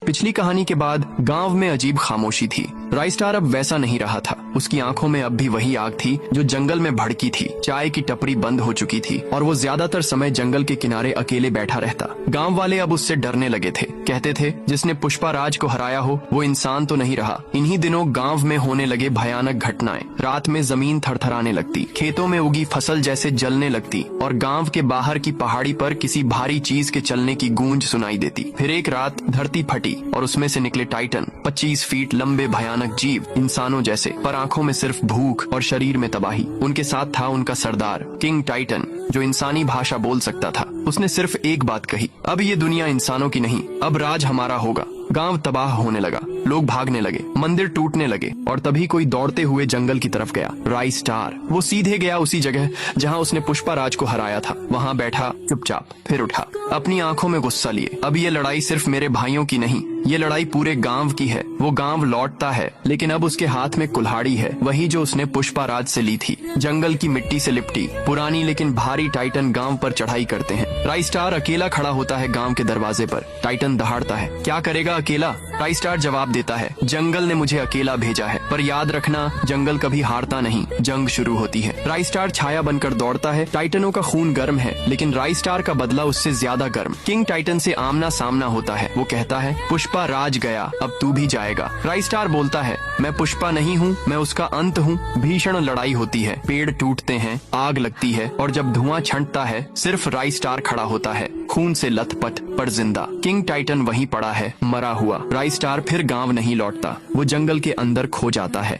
पिछली कहानी के बाद गांव में अजीब खामोशी थी। राइस्टार अब वैसा नहीं रहा था। उसकी आंखों में अब भी वही आग थी जो जंगल में भड़की थी। चाय की टपरी बंद हो चुकी थी और वो ज्यादातर समय जंगल के किनारे अकेले बैठा रहता। गांव वाले अब उससे डरने लगे थे। कहते थे जिसने पुष्पा राज को हराया हो वो इंसान तो नहीं रहा। इन्हीं दिनों गांव में होने लगे भयानक घटनाएं। रात में जमीन थरथराने लगती, खेतों में उगी फसल जैसे जलने लगती और गांव के बाहर की पहाड़ी पर किसी भारी चीज के चलने की गूंज सुनाई देती। फिर एक रात धरती फटी और उसमें से निकले टाइटन, 25 फीट लंबे भयानक जीव, इंसानों जैसे, पर आंखों में सिर्फ भूख और शरीर में तबाही। उनके साथ था उनका सरदार किंग टाइटन, जो इंसानी भाषा बोल सकता था। उसने सिर्फ एक बात कही, अब ये दुनिया इंसानों की नहीं, अब राज हमारा होगा। गांव तबाह होने लगा, लोग भागने लगे, मंदिर टूटने लगे और तभी कोई दौड़ते हुए जंगल की तरफ गया। राइस्टार। वो सीधे गया उसी जगह जहां उसने पुष्पा राज को हराया था। वहां बैठा चुपचाप, फिर उठा, अपनी आंखों में गुस्सा लिए। अब ये लड़ाई सिर्फ मेरे भाइयों की नहीं, ये लड़ाई पूरे गांव की है। वो गांव लौटता है, लेकिन अब उसके हाथ में कुल्हाड़ी है, वही जो उसने पुष्पा राज से ली थी। जंगल की मिट्टी से लिपटी पुरानी लेकिन भारी टाइटन गांव पर चढ़ाई करते हैं। राइस्टार अकेला खड़ा होता है गांव के दरवाजे पर। टाइटन दहाड़ता है, क्या करेगा अकेला? राइस्टार जवाब देता है, जंगल ने मुझे अकेला भेजा है, पर याद रखना जंगल कभी हारता नहीं। जंग शुरू होती है। राइस्टार छाया बनकर दौड़ता है। टाइटनों का खून गर्म है, लेकिन राइस्टार का बदला उससे ज्यादा गर्म। किंग टाइटन से आमना सामना होता है। वो कहता है, पुष्पा राज गया, अब तू भी जाएगा। राइस्टार बोलता है, मैं पुष्पा नहीं हूँ, मैं उसका अंत हूँ। भीषण लड़ाई होती है, पेड़ टूटते हैं, आग लगती है और जब धुआं छंटता है सिर्फ राइस्टार खड़ा होता है, खून से लथपथ पर जिंदा। किंग टाइटन वहीं पड़ा है, मरा हुआ। राइस्टार फिर गांव नहीं लौटता, वो जंगल के अंदर खो जाता है।